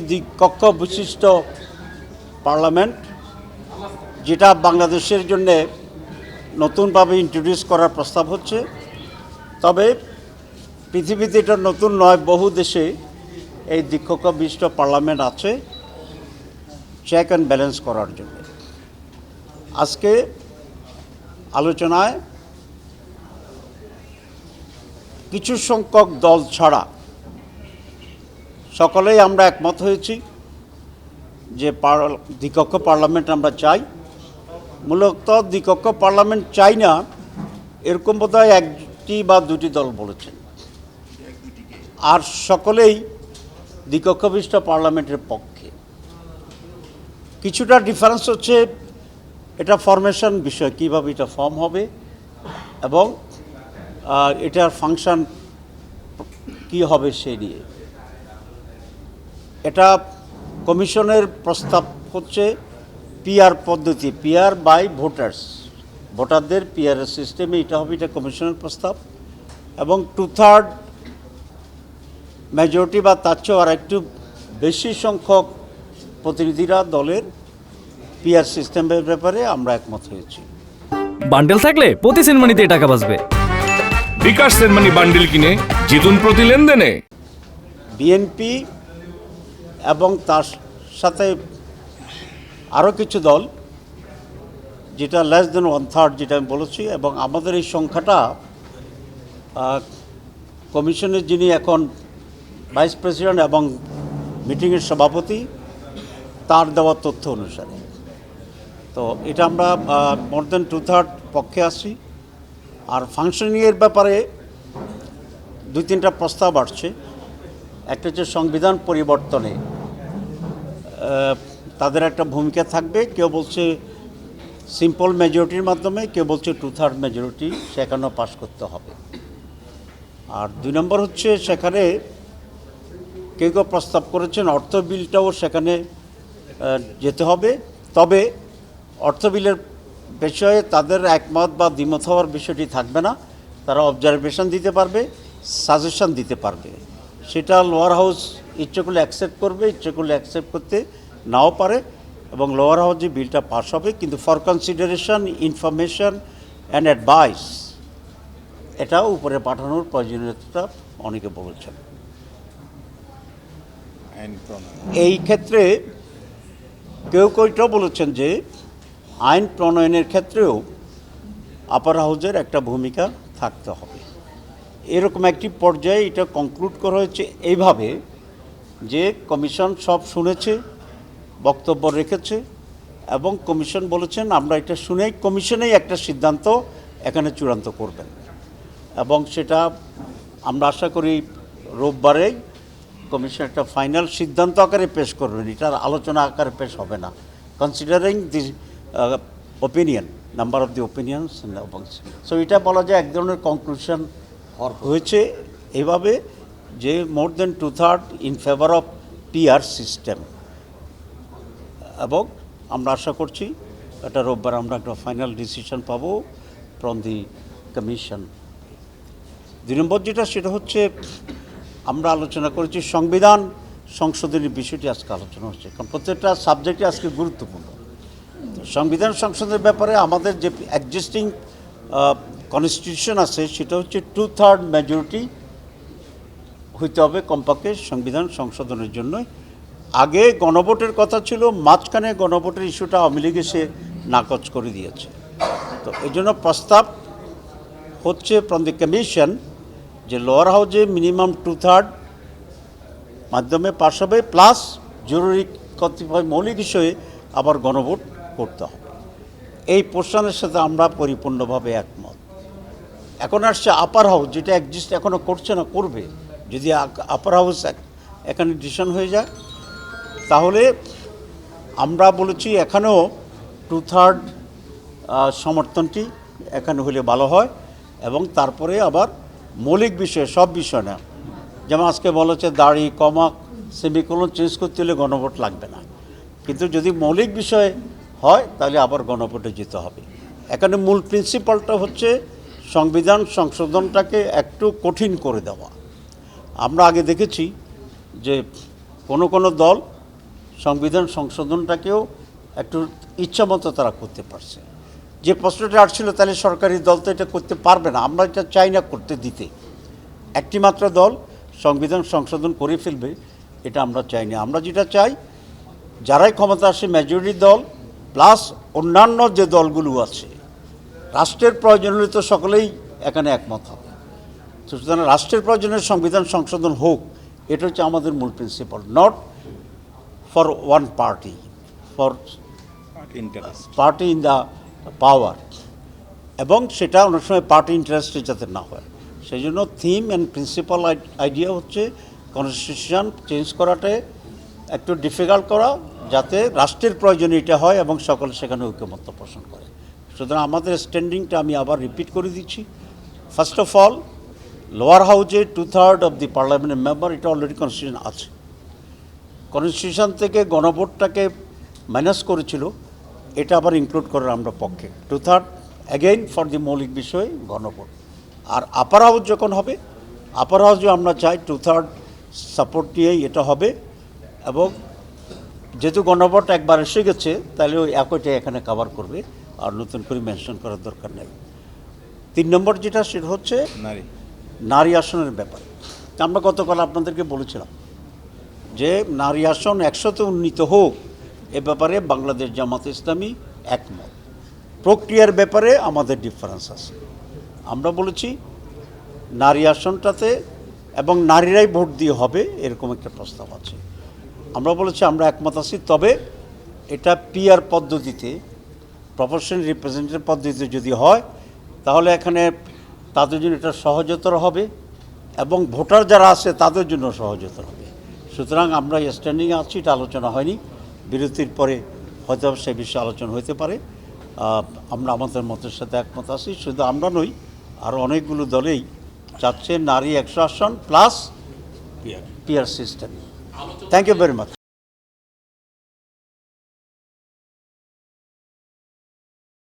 দ্বিকক্ষ বিশিষ্ট পার্লামেন্ট, যেটা বাংলাদেশের জন্য নতুনভাবে ইন্ট্রোডিউস করার প্রস্তাব হচ্ছে। তবে পৃথিবীতে এটা নতুন নয়, বহু দেশে এই দ্বিকক্ষ বিশিষ্ট পার্লামেন্ট আছে চেক অ্যান্ড ব্যালেন্স করার জন্য। আজকে আলোচনায় কিছু সংখ্যক দল ছাড়া সকলেই আমরা একমত হয়েছি যে দ্বিকক্ষ পার্লামেন্ট আমরা চাই। মূলত দ্বিকক্ষ পার্লামেন্ট চাই না এরকম বোধহয় একটি বা দুটি দল বলেছেন, আর সকলেই দ্বিকক্ষ বিশিষ্ট পার্লামেন্টের পক্ষে। কিছুটা ডিফারেন্স হচ্ছে এটা ফরমেশন বিষয়, কীভাবে এটা ফর্ম হবে এবং এটার ফাংশন কী হবে সেই নিয়ে। এটা কমিশনের প্রস্তাব হচ্ছে পিআর পদ্ধতি, পিআর বাই ভোটার্স, ভোটারদের পিআরের সিস্টেমে এটা হবে, এটা কমিশনের প্রস্তাব। এবং 2/3 মেজরিটি বা তার চেয়েও আর একটু বেশি সংখ্যক প্রতিনিধিরা দলের পিআর সিস্টেমের ব্যাপারে আমরা একমত হয়েছি। বান্ডেল থাকলে প্রতি সেনমানিতে টাকা বাঁচবে। বিকাশ সেনমানি বান্ডেল কিনে জিতুন প্রতি লেনদেনে। বিএনপি এবং তার সাথে আরও কিছু দল, যেটা লেস দেন 1/3 যেটা আমি বলেছি, এবং আমাদের এই সংখ্যাটা কমিশনের যিনি এখন ভাইস প্রেসিডেন্ট এবং মিটিংয়ের সভাপতি তার দেওয়া তথ্য অনুসারে। তো এটা আমরা মোর দেন 2/3 পক্ষে আসি। আর ফাংশনিংয়ের ব্যাপারে 2-3টা প্রস্তাব আসছে। একটা হচ্ছে সংবিধান পরিবর্তনে তাদের একটা ভূমিকা থাকবে, কেউ বলছে সিম্পল মেজরিটির মাধ্যমে, কেউ বলছে 2/3 মেজরিটি সেখানেও পাশ করতে হবে। আর 2 নম্বর হচ্ছে সেখানে কেউ কেউ প্রস্তাব করেছেন অর্থ বিলটাও সেখানে যেতে হবে। তবে অর্থ বিলের বিষয়ে তাদের একমত বা দ্বিমত হওয়ার বিষয়টি থাকবে না, তারা অবজারভেশন দিতে পারবে, সাজেশন দিতে পারবে। সেটা লোয়ার হাউস ইচ্ছে করলে অ্যাকসেপ্ট করবে, ইচ্ছে করলে অ্যাকসেপ্ট করতে নাও পারে, এবং লোয়ার হাউস যে বিলটা পাস হবে, কিন্তু for consideration, information and advice এটা উপরে পাঠানোর প্রয়োজনীয়তা অনেকে বলেছেন। এই ক্ষেত্রে কেউ কেউটাও বলেছেন যে আইন প্রণয়নের ক্ষেত্রেও আপার হাউজের একটা ভূমিকা থাকতে হবে। এরকম একটি পর্যায়ে এটা কনক্লুড করা হয়েছে এইভাবে যে কমিশন সব শুনেছে, বক্তব্য রেখেছে, এবং কমিশন বলেছেন আমরা এটা শুনেই কমিশনেই একটা সিদ্ধান্ত এখানে চূড়ান্ত করবেন, এবং সেটা আমরা আশা করি রোববারেই কমিশন একটা ফাইনাল সিদ্ধান্ত আকারে পেশ করবেন। এটার আলোচনা আকারে পেশ হবে না, considering the opinion, number of the opinions. So এটা বলা যায় এক ধরনের কনক্লুশন হয়েছে এইভাবে যে more than 2/3 in favour of PR system, এবং আমরা আশা করছি এটা রোববার আমরা একটা ফাইনাল ডিসিশন পাবো ফ্রম দি কমিশন। 2 নম্বর যেটা সেটা হচ্ছে আমরা আলোচনা করেছি সংবিধান সংশোধনের বিষয়টি আজকে আলোচনা হচ্ছে, কারণ প্রত্যেকটা সাবজেক্টই আজকে গুরুত্বপূর্ণ। সংবিধান সংশোধনের ব্যাপারে আমাদের যে এক্সিস্টিং কনস্টিটিউশন আছে সেটা হচ্ছে 2/3 মেজরিটি হইতে হবে কমপক্ষে সংবিধান সংশোধনের জন্য। আগে গণভোটের কথা ছিল, মাঝখানে গণভোটের ইস্যুটা আওয়ামী লীগ এসে নাকচ করে দিয়েছে। তো এই জন্য প্রস্তাব হচ্ছে ফ্রম দি কমিশন যে লোয়ার হাউজে মিনিমাম 2/3 মাধ্যমে পাশ হবে, প্লাস জরুরি কতিপয় মৌলিক বিষয়ে আবার গণভোট করতে হবে। এই পোর্শনের সাথে আমরা পরিপূর্ণভাবে একমত। এখন আসছে আপার হাউস, যেটা এক্সিস্ট এখনও করছে না, করবে। যদি আপার হাউস এখানে ডিসিশন হয়ে যায় তাহলে আমরা বলেছি এখানেও 2/3 সমর্থনটি এখানে হলে ভালো হয়, এবং তারপরে আবার মৌলিক বিষয়ে সব বিষয় না, যেমন আজকে বলা হচ্ছে দাড়ি, কমা, সেমিকোলন চেঞ্জ করতে হলে গণভোট লাগবে না, কিন্তু যদি মৌলিক বিষয় হয় তাহলে আবার গণভোটে যেতে হবে। এখানে মূল প্রিন্সিপালটা হচ্ছে সংবিধান সংশোধনটাকে একটু কঠিন করে দেওয়া। আমরা আগে দেখেছি যে কোনো দল সংবিধান সংশোধনটাকেও একটু ইচ্ছামতো তারা করতে পারছে। যে প্রশ্নটা আসছিল তাহলে সরকারি দল তো এটা করতে পারবে না, আমরা এটা চাই না করতে দিতে। একটি মাত্র দল সংবিধান সংশোধন করে ফেলবে, এটা আমরা চাই না। আমরা যেটা চাই, যারাই ক্ষমতা আসে মেজরিটি দল প্লাস অন্যান্য যে দলগুলো আছে, রাষ্ট্রের প্রয়োজন হলে তো সকলেই এখানে একমত হবে। সুতরাং রাষ্ট্রের প্রয়োজনে সংবিধান সংশোধন হোক, এটা হচ্ছে আমাদের মূল principal, not for one party, for party in the power, এবং সেটা অনেক সময় পার্টি ইন্টারেস্টে যাতে না হয়। সেই জন্য থিম অ্যান্ড প্রিন্সিপাল আইডিয়া হচ্ছে কনস্টিটিউশন চেঞ্জ করাটা একটু ডিফিকাল্ট করা, যাতে রাষ্ট্রের প্রয়োজনে এটা হয় এবং সকলে সেখানে ঐক্যমত্য পোষণ করে। সুতরাং আমাদের স্ট্যান্ডিংটা আমি আবার রিপিট করে দিচ্ছি। ফার্স্ট অফ অল, লোয়ার হাউজে 2/3 অফ দি পার্লামেন্টের মেম্বার, এটা অলরেডি কনস্টিটিউশন আছে। কনস্টিটিউশন থেকে গণভোটটাকে মাইনাস করেছিল, এটা আবার ইনক্লুড করার আমরা পক্ষে। 2/3 অ্যাগেইন ফর দি মৌলিক বিষয়ে গণভোট। আর আপার হাউস যখন হবে, আপার হাউসে আমরা চাই 2/3 সাপোর্ট নিয়েই এটা হবে। এবং যেহেতু গণভোট একবার এসে গেছে, তাহলে ওই একইটাই এখানে কভার করবে, আর নতুন করে মেনশন করার দরকার নেই। 3 নম্বর যেটা, সেটা হচ্ছে নারী আসনের ব্যাপার। আমরা গতকাল আপনাদেরকে বলেছিলাম যে নারী আসন 100-তে উন্নীত হোক, এ ব্যাপারে বাংলাদেশ জামাত ইসলামী একমত। প্রক্রিয়ার ব্যাপারে আমাদের ডিফারেন্স আছে। আমরা বলেছি নারী আসনটাতে এবং নারীরাই ভোট দিয়ে হবে, এরকম একটা প্রস্তাব আছে। আমরা বলেছি আমরা একমত আছি, তবে এটা পিআর পদ্ধতিতে, প্রপোর্শনাল রিপ্রেজেন্টেটিভ পদ্ধতিতে যদি হয়, তাহলে এখানে তাদের জন্য এটা সহজতর হবে এবং ভোটার যারা আছে তাদের জন্য সহজতর হবে। সুতরাং আমরা স্ট্যান্ডিংয়ে আছি, এটা আলোচনা হয়নি, বিরতির পরে হয়তো সে বিষয়ে আলোচনা হতে পারে। আমরা আমাদের মতের সাথে একমত আছি। শুধু আমরা নই, আরও অনেকগুলো দলেই চাচ্ছে নারী 100 আসন plus PR system. Thank you very much.